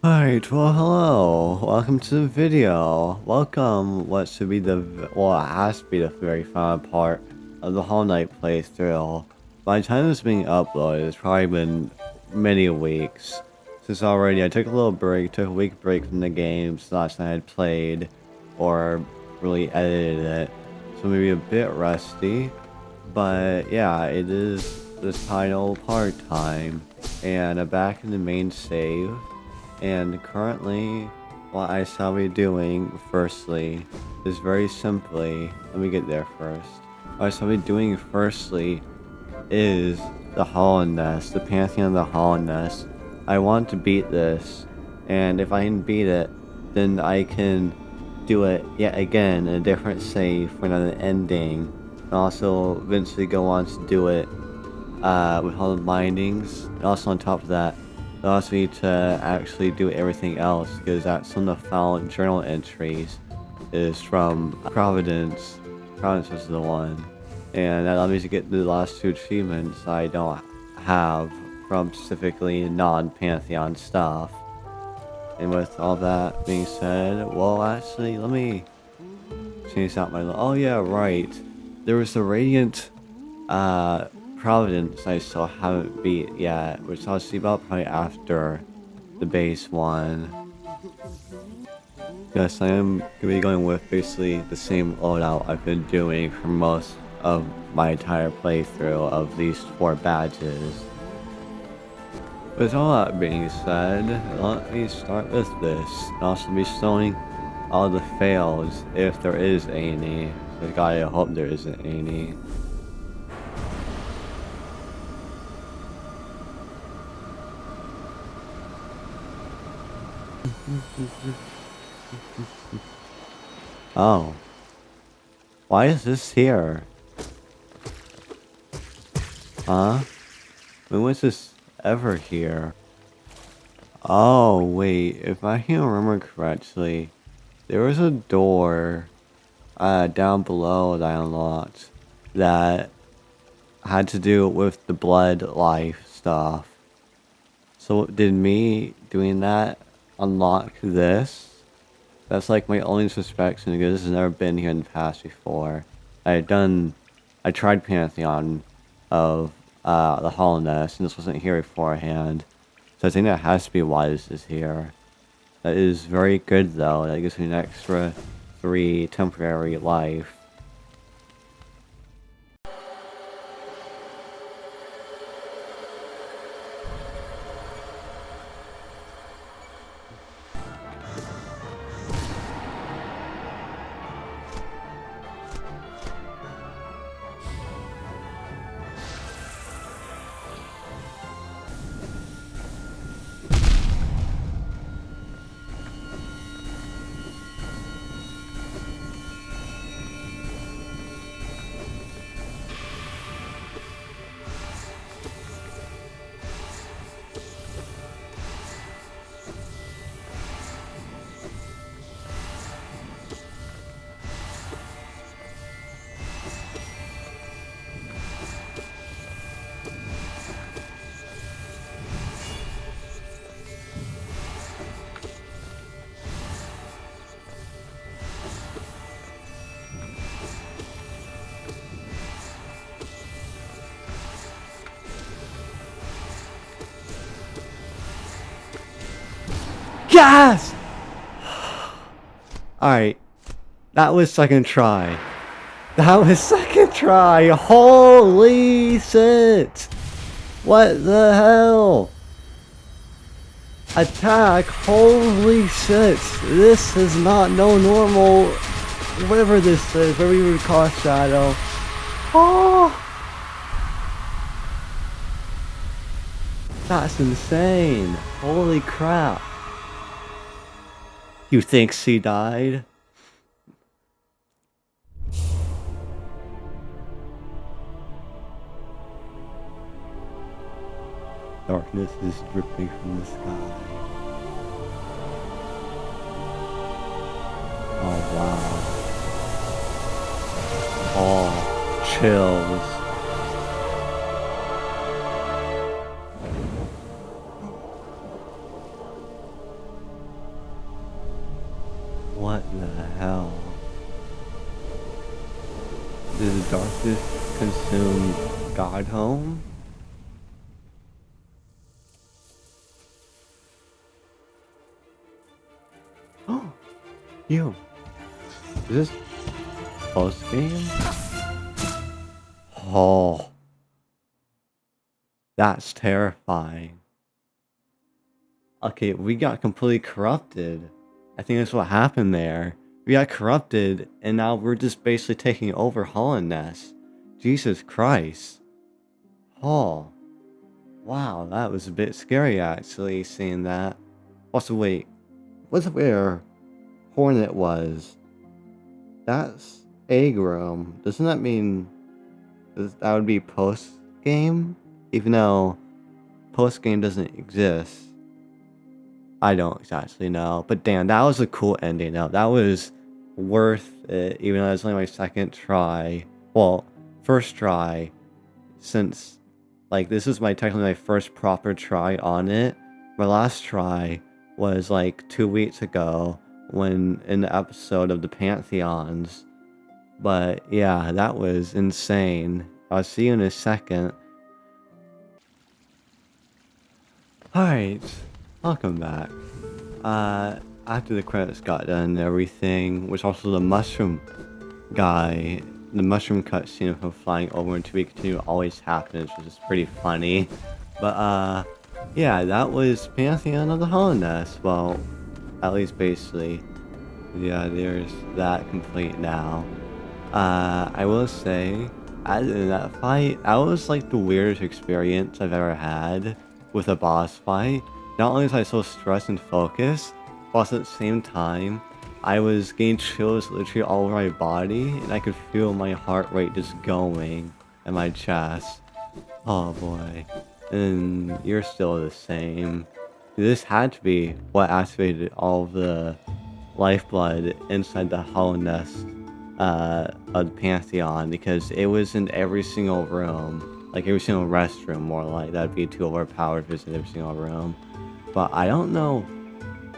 Alright, well hello, welcome to the video. Welcome what should be well, it has to be the very final part of the Hollow Knight playthrough. By the time it's being uploaded, it's probably been many weeks. Since already I took a little break, took a week break from the games last night I had played, or really edited it. So maybe a bit rusty, but yeah, it is this final part time. And I'm back in the main save. And currently, what I shall be doing, firstly, is very simply, let me get there first. What I shall be doing firstly is the HollowNest, the Pantheon of the HollowNest. I want to beat this, and if I can beat it, then I can do it yet again in a different save for another ending. And also eventually go on to do it with all the bindings. And also on top of that, it allows me to actually do everything else, because that's some of the found journal entries is from Providence. Providence was the one. And that allowed me to get the last two achievements I don't have from specifically non-Pantheon stuff. And with all that being said, well actually, let me change out my... Oh yeah, right. There was the Radiant Providence I still haven't beat yet, which I'll see about probably after the base one. Yes, I am going to be going with basically the same loadout I've been doing for most of my entire playthrough of these 4 badges. With all that being said, let me start with this. I'll also be showing all the fails, if there is any. So I hope there isn't any. Oh. Why is this here? Huh? When was this ever here? Oh, wait. If I can remember correctly, there was a door down below that I unlocked that had to do with the blood life stuff. So did me doing that unlock this? That's like my only suspicion, because this has never been here in the past before. I tried Pantheon of the HollowNest, and this wasn't here beforehand. So I think that has to be why this is here. That is very good though, that gives me an extra 3 temporary life. Yes! Alright. That was second try. That was second try! Holy shit! What the hell? Attack! Holy shit! This is not no normal... Whatever this is, whatever you would call Shadow. Oh! That's insane! Holy crap! You think she died? Darkness is dripping from the sky. Oh wow. Oh, chills. What the hell? Did the darkness consume Godhome? Oh, you. Is this post game? Oh, that's terrifying. Okay, we got completely corrupted. I think that's what happened there. We got corrupted, and now we're just basically taking over HollowNest. Jesus Christ. Oh, wow, that was a bit scary actually, seeing that. Also, wait, what's where Hornet was? That's egg room. Doesn't that mean that would be post game? Even though post game doesn't exist. I don't exactly know, but damn, that was a cool ending. Now that was worth it, even though it was only my second try. Well, first try, since like this is technically my first proper try on it. My last try was like 2 weeks ago when in the episode of the Pantheons. But yeah, that was insane. I'll see you in a second. Alright, welcome back. After the credits got done and everything, which also the mushroom guy, the mushroom cutscene of him flying over into we continue always happens, which is pretty funny. But yeah, that was Pantheon of the HollowNest. Well, at least basically. Yeah, there's that complete now. I will say, in that fight, that was like the weirdest experience I've ever had with a boss fight. Not only was I so stressed and focused, but also at the same time, I was getting chills literally all over my body, and I could feel my heart rate just going in my chest. Oh boy. And you're still the same. This had to be what activated all of the lifeblood inside the HollowNest of the Pantheon, because it was in every single room, like every single restroom, more like that'd be too overpowered if it's in every single room. But I don't know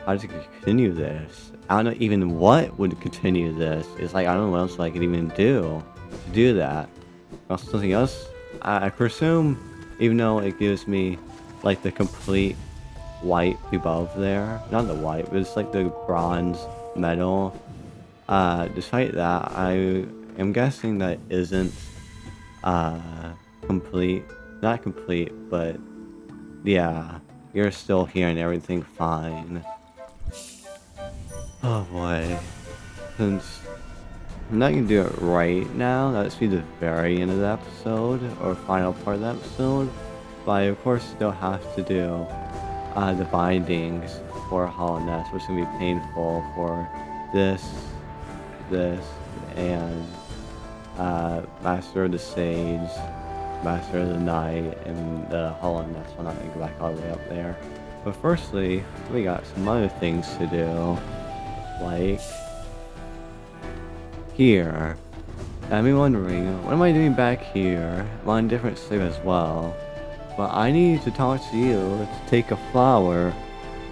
how to continue this. I don't know even what would continue this. It's like I don't know what else I could even do to do that. Also something else, I presume, even though it gives me like the complete white above there, not the white, but it's like the bronze metal. Despite that, I am guessing that isn't complete. Not complete, but yeah, you're still here and everything fine. Oh boy. Since I'm not gonna do it right now, that's be the very end of the episode, or final part of the episode, but I of course still have to do the bindings for HollowNest, which is gonna be painful for this, and Master of the Sage, Master of the Night, and the HollowNest. I'm not gonna go back all the way up there. But firstly, we got some other things to do, like here. I'm wondering, what am I doing back here? I'm on a different sleeve as well. But I need to talk to you to take a flower,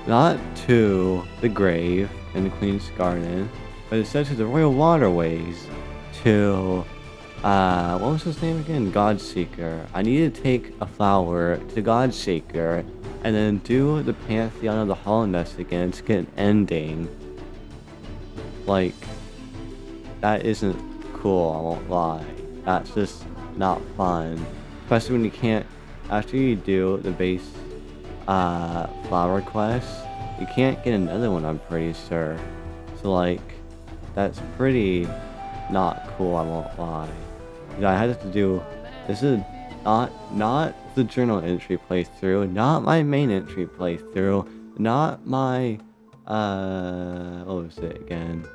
not to the grave in the Queen's Garden, but instead to the Royal Waterways, to, what was his name again? Godseeker. I need to take a flower to Godseeker, and then do the Pantheon of the HollowNest again to get an ending. Like, that isn't cool, I won't lie. That's just not fun. Especially when you can't, after you do the base flower quest, you can't get another one, I'm pretty sure. So like, that's pretty not cool, I won't lie. I had to do, this is not the journal entry playthrough, not my main entry playthrough, not my, what was it again?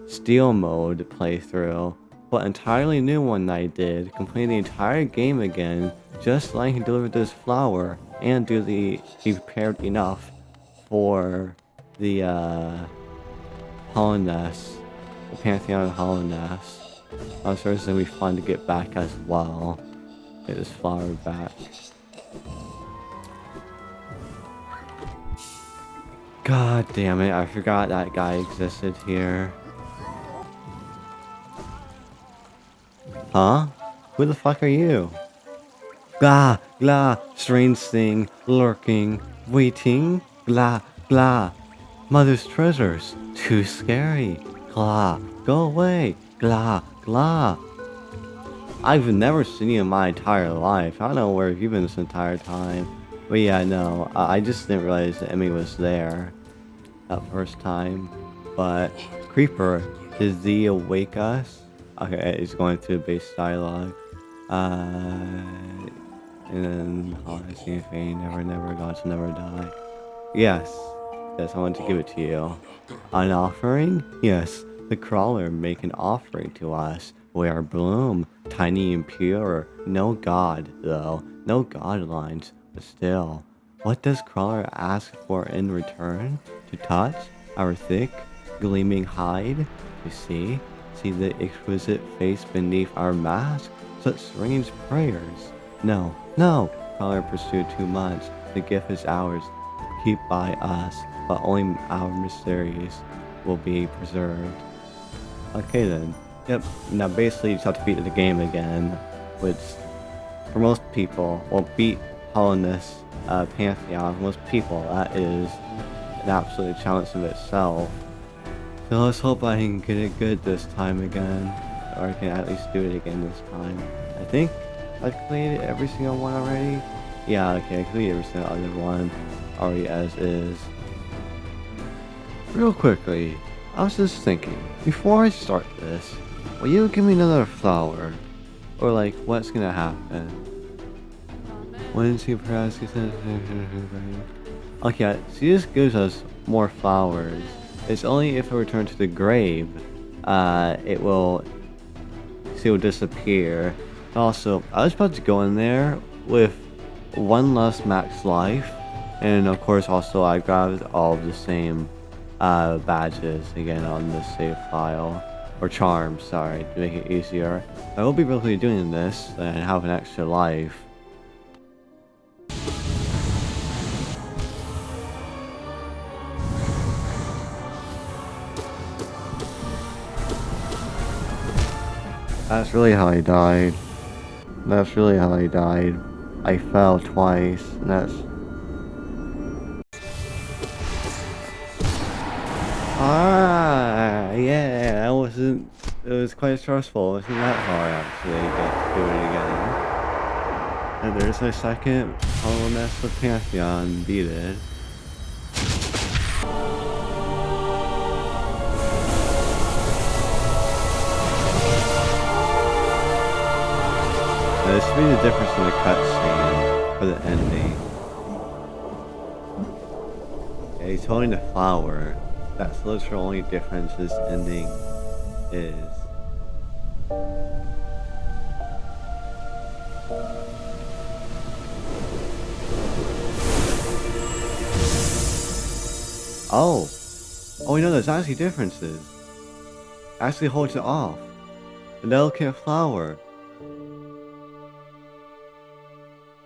Steel mode playthrough, but entirely new one I did, completing the entire game again, just so I can deliver this flower and be prepared enough for the HollowNest, the Pantheon of HollowNest. I'm sure it's gonna be fun to get back as well. Get this flower back. God damn it, I forgot that guy existed here. Huh? Who the fuck are you? Glah, glah, strange thing, lurking, waiting, glah, glah. Mother's treasures, too scary. Glah, go away, glah, glah. I've never seen you in my entire life. I don't know where you've been this entire time. But yeah, no, I just didn't realize that Emmy was there that first time. But Creeper, did thee awake us? Okay, it's going through base dialogue. And then Honesty and Fame, never, never, gods never die. Yes, yes, I want to give it to you. An offering? Yes, the crawler make an offering to us. We are bloom, tiny and pure. No god, though, no god lines, but still. What does crawler ask for in return? To touch our thick, gleaming hide? To see? See the exquisite face beneath our mask? Such strange prayers. No, no, crawler pursued too much. The gift is ours. Keep by us, but only our mysteries will be preserved. Okay then. Yep, now basically you just have to beat the game again, which for most people, well, beat HollowNest Pantheon, most people, that is an absolute challenge of itself. So let's hope I can get it good this time again, or I can at least do it again this time. I think I've completed every single one already. Yeah, okay, I completed every single other one already as is. Real quickly, I was just thinking, before I start this, will you give me another flower? Or like, what's gonna happen? When she perhaps okay, she just gives us more flowers. It's only if I return to the grave, she will disappear. Also, I was about to go in there with one less max life, and of course also I grabbed all of the same badges again on the save file, or charms, sorry, to make it easier. I will be really doing this and have an extra life. That's really how I died. That's really how I died. I fell twice, and that's... Ah, yeah, that wasn't... It was quite stressful. It wasn't that hard, actually, to do it again. And there's my second HollowNest with Pantheon, beat it. Now, this should be the difference in the cutscene for the ending. Yeah, he's holding the flower. That's the literal only difference this ending is. Oh! Oh, no, there's actually differences. Actually holds it off. The delicate flower.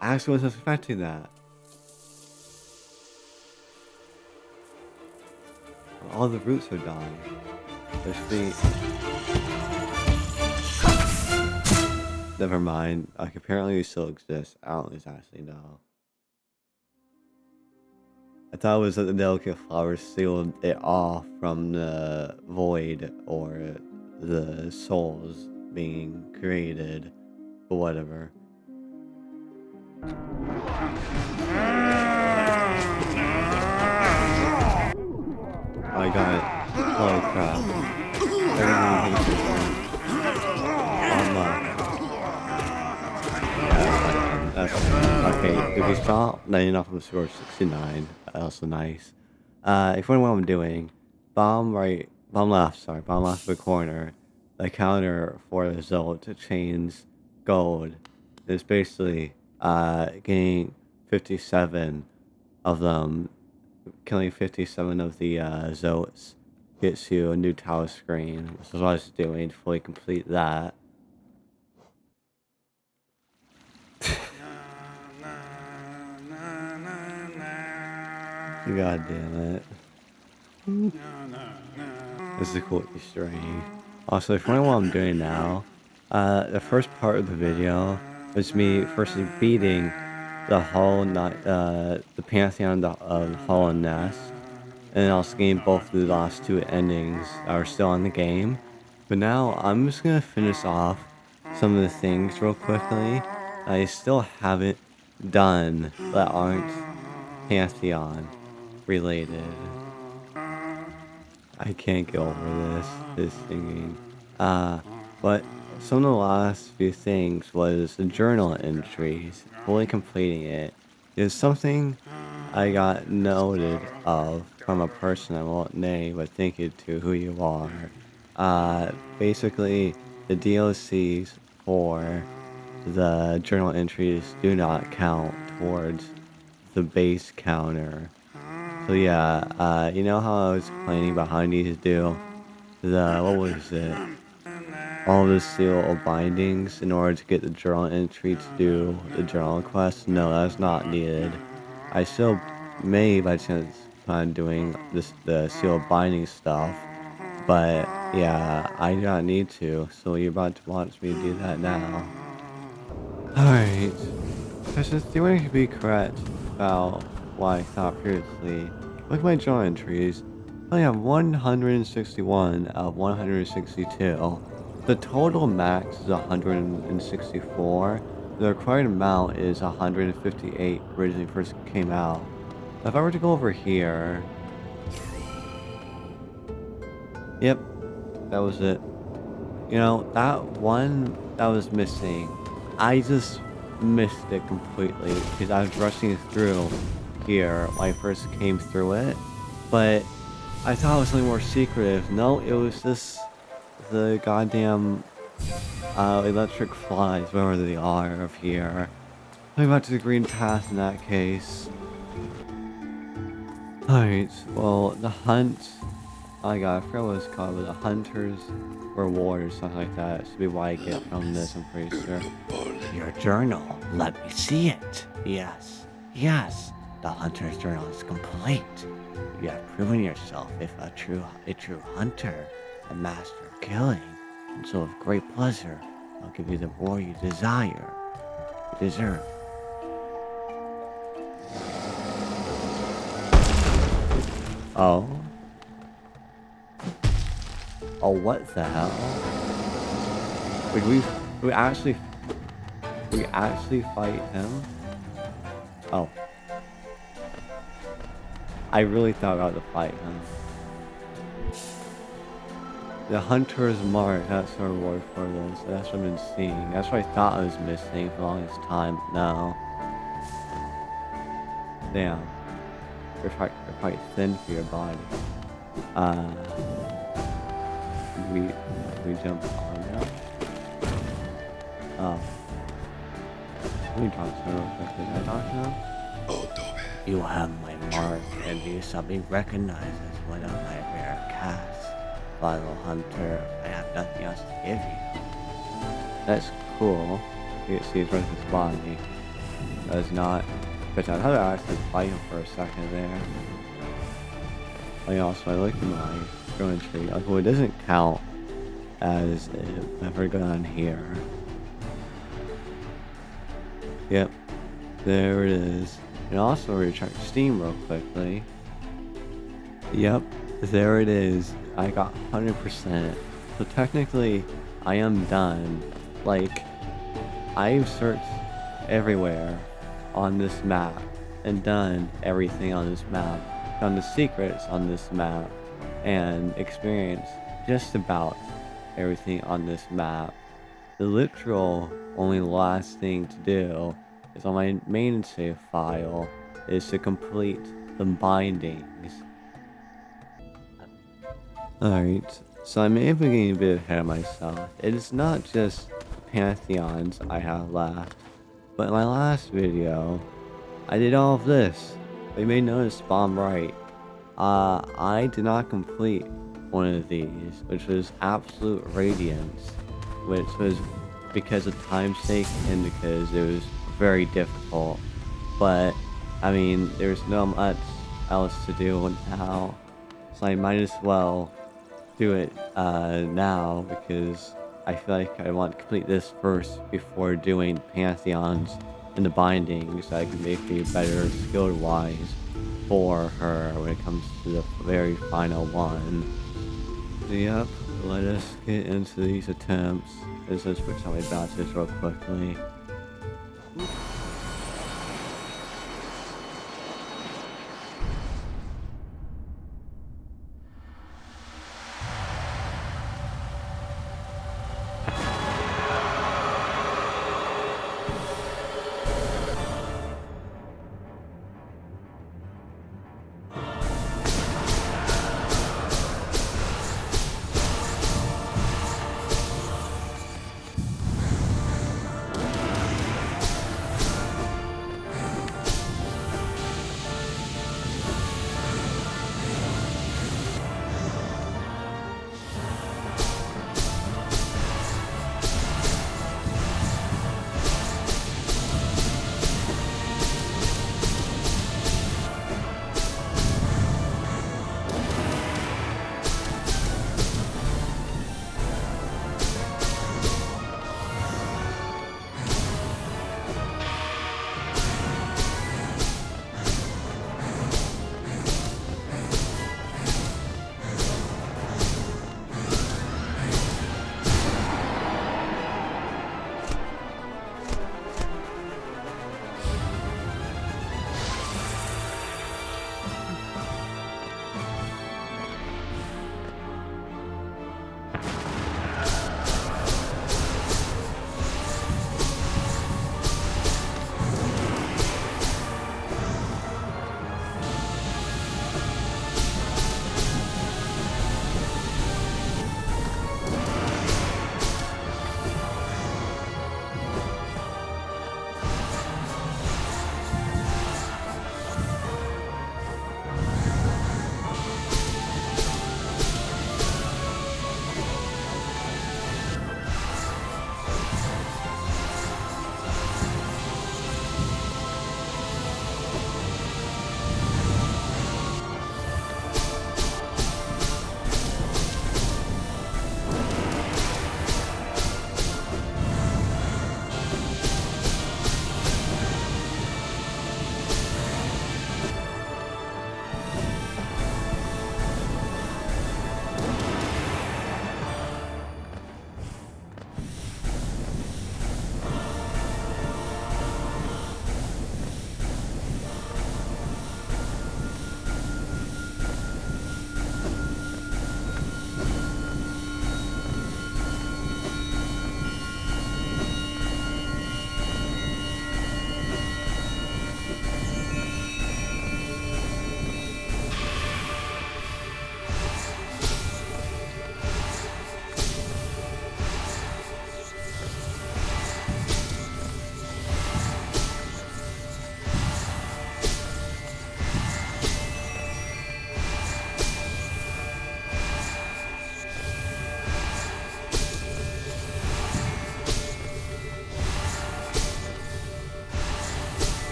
I actually wasn't expecting that. All the roots are dying. There should be... Never mind. Like, apparently it still exists. I don't exactly know. I thought it was that the delicate flower sealed it off from the void or the souls being created, but whatever. I got it. Holy crap. Everything thinks it's that's okay. If you stop, then enough of the score 69. Also nice. If you wonder what I'm doing, bomb left of the corner. The counter for the result to change gold is basically getting 57 of them. Killing 57 of the Zotes gets you a new tower screen, which is what I was doing to fully complete that. God damn it. This is a cool Easter egg. Also, if you wonder what I'm doing now, the first part of the video was me firstly beating the Pantheon of HollowNest, and also getting both the last two endings that are still in the game. But now I'm just gonna finish off some of the things real quickly I still haven't done that aren't Pantheon related. I can't get over this singing. But some of the last few things was the journal entries, fully completing it. Is something I got noted of from a person I won't name, but thank you to who you are. Basically, the DLCs for the journal entries do not count towards the base counter. So yeah, you know how I was complaining about how I need to do what was it? All the seal of bindings in order to get the journal entry to do the journal quest? No, that's not needed. I still may by chance plan on doing the seal of binding stuff, but yeah, I do not need to, so you're about to watch me do that now. Alright, so since you want to be correct about what I thought previously, look at my journal entries. I only have 161 out of 162. The total max is 164. The required amount is 158 originally first came out. If I were to go over here... Yep, that was it. You know, that one that was missing, I just missed it completely because I was rushing through here when I first came through it. But I thought it was something more secretive. No, it was just the goddamn electric flies, wherever they are, of here. Going back to the green path in that case. Alright, well, the hunt... Oh my god, I forgot what it's called, but the hunter's reward or something like that. That should be what I get from this, I'm pretty sure. Your journal, let me see it. Yes, yes, the hunter's journal is complete. You have proven yourself if a true hunter, a master of killing, and so with great pleasure, I'll give you the reward you desire. You deserve. Oh. Oh, what the hell? Wait, we actually fight him? Oh. I really thought about to fight him. The Hunter's Mark, that's the reward for this. That's what I've been seeing. That's what I thought I was missing for the longest time. No. Damn. You're quite thin for your body. We jump on now? Oh. Let me talk to him real quick. Can I talk to him? You have my mark, and you shall be recognized as one of my rare casts. Final hunter, I have nothing else to give you. That's cool. You can see his his body. That's not... But I thought I actually fight him for a second there. Oh yeah, also I look at my growing tree. Well, it doesn't count as if I ever gone here. Yep. There it is. And also recharge Steam real quickly. Yep. There it is. I got 100%. So technically, I am done. Like, I've searched everywhere on this map and done everything on this map. Done the secrets on this map and experienced just about everything on this map. The literal only last thing to do is on my main save file is to complete the bindings. Alright, so I may have been getting a bit ahead of myself. It is not just Pantheons I have left, but in my last video, I did all of this. But you may notice bottom right, I did not complete one of these, which was Absolute Radiance, which was because of time sake and because it was very difficult. But, I mean, there's not much else to do now. So I might as well do it now because I feel like I want to complete this first before doing Pantheons and the bindings so I can make me better skilled wise for her when it comes to the very final one. So yep, let us get into these attempts. Let's just switch out my batches real quickly.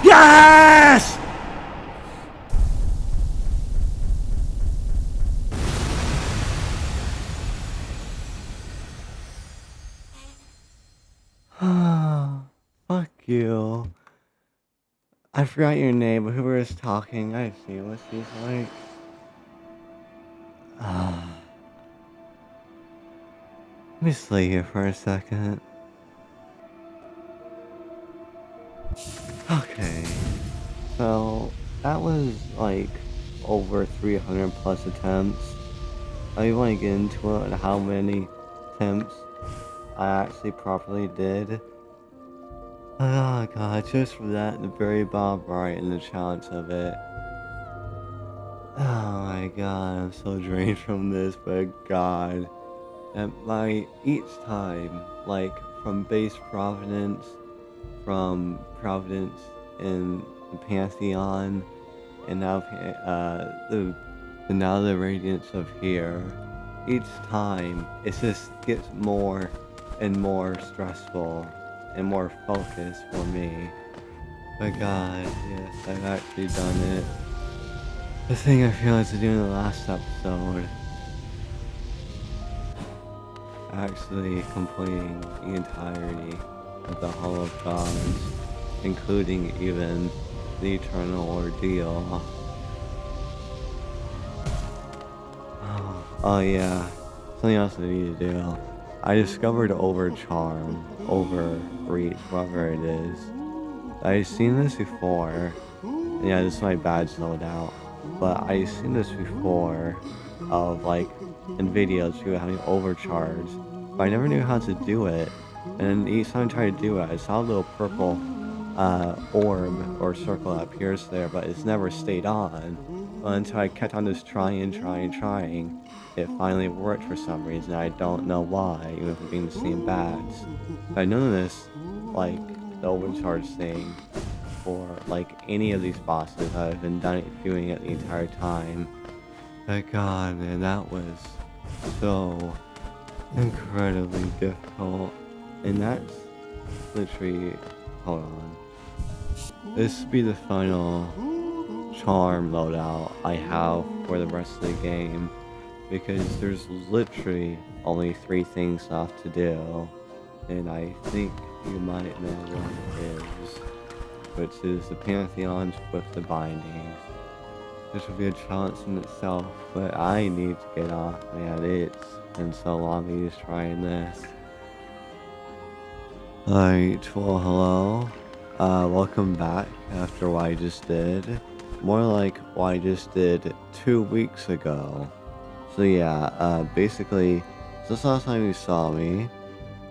Yes! Fuck you. I forgot your name, but whoever is talking, I see what she's like. Let me stay here for a second. Okay. So, that was like over 300 plus attempts. I want to get into it and how many attempts I actually properly did. Oh god, just for that, the very bottom right and the challenge of it. Oh my god, I'm so drained from this, but god. And each time, like from base Providence, from Providence in the Pantheon, and now now the Radiance of here, each time it just gets more and more stressful. and more focused for me. But God, yes, I've actually done it. The thing I failed to do in the last episode, actually completing the entirety of the Hall of Gods, including even the Eternal Ordeal. Oh yeah, something else I need to do. I discovered Overcharm, Overreach, whatever it is. I've seen this before. Yeah, this is my badge loadout. But I've seen this before of like in videos people having overcharge. But I never knew how to do it. And each time I tried to do it, I saw a little purple orb or circle that appears there, but it's never stayed on. Until I kept on just trying, it finally worked for some reason. I don't know why, even if we're being the same badge. I noticed like the overcharge thing for like any of these bosses. I've been doing it the entire time. But God, man, that was so incredibly difficult. And that's literally, hold on. This will be the final charm loadout I have for the rest of the game, because there's literally only 3 things left to do, and I think you might know what it is, which is the Pantheons with the bindings. This will be a challenge in itself, but I need to get off, man. It's been so long me just trying this. Alright, well, hello. Welcome back after what I just did. More like what I just did 2 weeks ago. So yeah, basically, since last time you saw me,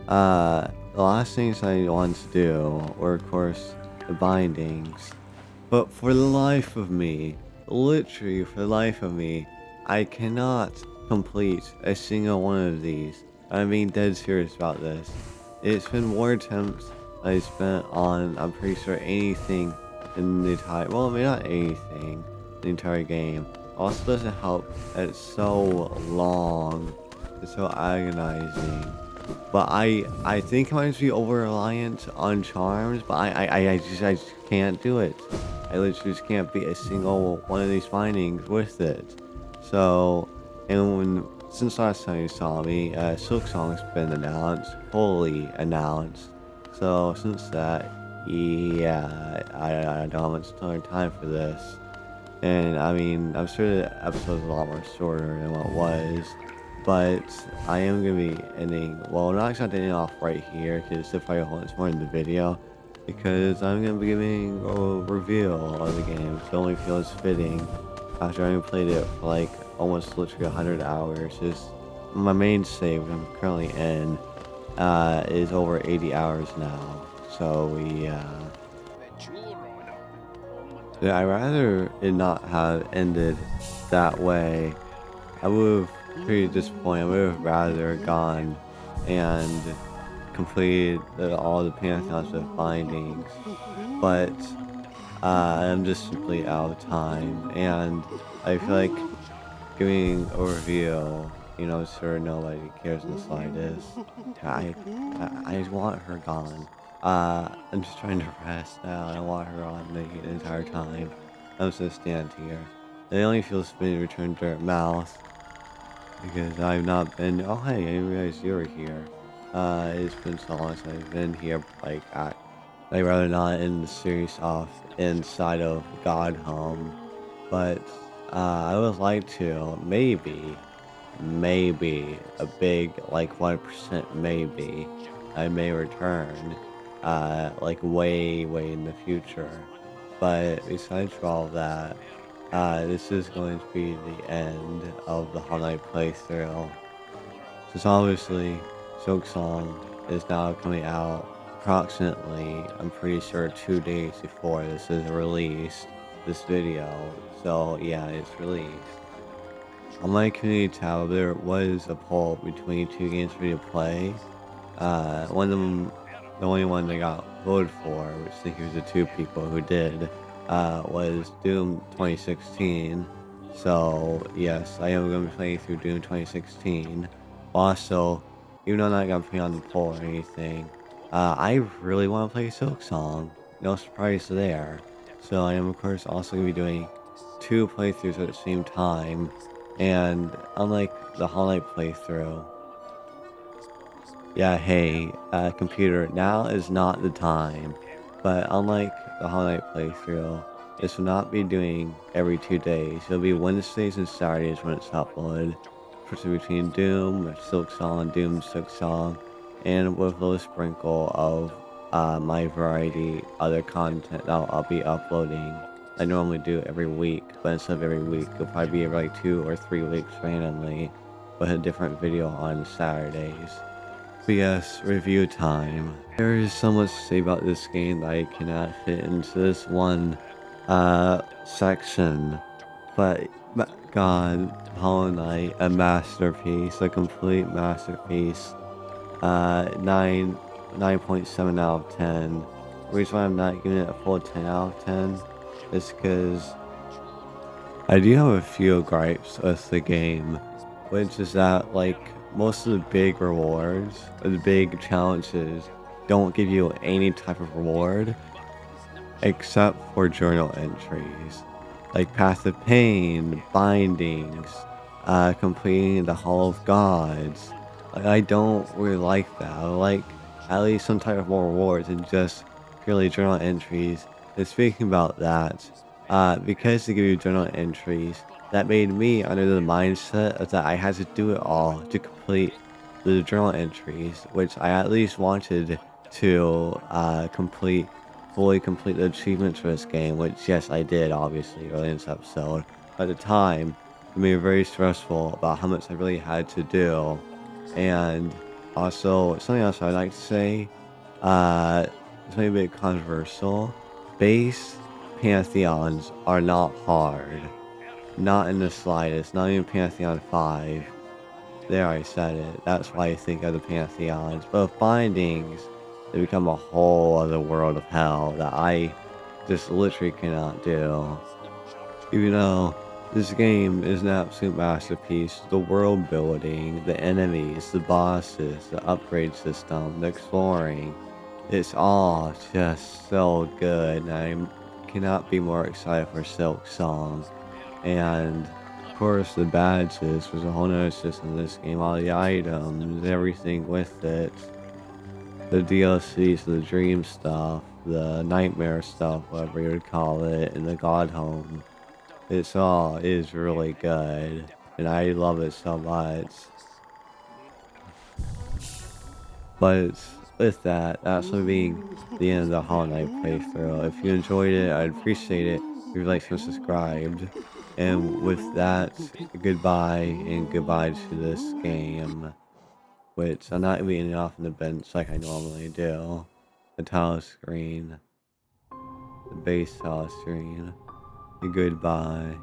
the last things I wanted to do were, of course, the bindings. But for the life of me, literally for the life of me, I cannot complete a single one of these. I'm being dead serious about this. It's been more attempts I spent on, I'm pretty sure, anything in the entire, well, I mean, not anything, the entire game. Also doesn't help that it's so long, it's so agonizing. But I think I might be over-reliant on charms, but I just can't do it. I literally just can't beat a single one of these findings with it. So, since last time you saw me, Silk Song's been announced, fully announced. So since that, yeah, I don't have much time for this. And I mean, I'm sure the episode's a lot more shorter than what it was. But I am going to be ending, well, not exactly ending off right here, because if I hold it's more in the video. Because I'm going to be giving a review of the game, so it only feels fitting after having played it for like almost literally 100 hours. Just my main save, which I'm currently in, is over 80 hours now. So yeah, I'd rather it not have ended that way. I would have pretty disappointed. I would have rather gone and completed all the Pantheons with bindings. But I'm just simply out of time, and I feel like giving a review, you know, sure nobody cares in the slightest. I just want her gone. I'm just trying to rest now. I want her on the entire time. I'm just gonna stand here. It only feels fitting to return to Mouth, because I've not been. Oh hey, I didn't realize you were here. It's been so long since I've been here. Like I'd rather not end the series off inside of God Home, but I would like to maybe a big like 1% maybe I may return like way in the future. But besides all of that, this is going to be the end of the HollowNest playthrough. Since obviously Silk Song is now coming out approximately, I'm pretty sure 2 days before this is released, this video. So yeah, it's released. On my community tab, there was a poll between 2 games for me to play. One of them, the only one that got voted for, which I think it was the 2 people who did, was Doom 2016. So yes, I am going to be playing through Doom 2016. Also, even though I'm not going to put on the poll or anything, I really want to play Silksong. No surprise there. So I am of course also going to be doing 2 playthroughs at the same time. And unlike the Hollow Knight playthrough, yeah, hey, computer, now is not the time. But unlike the Hollow Knight playthrough, this will not be doing every 2 days. It'll be Wednesdays and Saturdays when it's uploaded. Switching between Doom, Silksong, Doom, Silksong, and with a little sprinkle of my variety other content that I'll be uploading. I normally do every week, but instead of every week, it'll probably be every like 2 or 3 weeks randomly with a different video on Saturdays. But yes, review time. There is so much to say about this game that I cannot fit into this one section. But God, Hollow Knight, a masterpiece, a complete masterpiece. 9.7 out of 10. The reason why I'm not giving it a full 10 out of 10 is because I do have a few gripes with the game, which is that, like, most of the big rewards, or the big challenges, don't give you any type of reward, except for journal entries. Like Path of Pain, Bindings, completing the Hall of Gods. Like, I don't really like that. I like at least some type of more rewards than just purely journal entries. And speaking about that, because they give you journal entries, that made me under the mindset of that I had to do it all to complete the journal entries, which I at least wanted to fully complete the achievements for this game, which yes, I did obviously early in this episode. At the time, it made me very stressful about how much I really had to do. And also, something else I'd like to say, it's maybe a bit controversial. Base Pantheons are not hard. Not in the slightest, not even Pantheon 5. There, I said it. That's why I think of the Pantheons. But with Bindings, they become a whole other world of hell that I just literally cannot do. Even though this game is an absolute masterpiece, the world building, the enemies, the bosses, the upgrade system, the exploring, it's all just so good, and I cannot be more excited for Silksong. And of course the badges was a whole nother system in this game, all the items, everything with it. The DLCs, the dream stuff, the nightmare stuff, whatever you would call it, and the god home. It's all is really good, and I love it so much. But with that, that's gonna be the end of the Hollow Knight playthrough. If you enjoyed it, I'd appreciate it if you liked and subscribed. And with that, goodbye and goodbye to this game, which I'm not being off in the bench like I normally do. The tile screen, the base tile screen. Goodbye.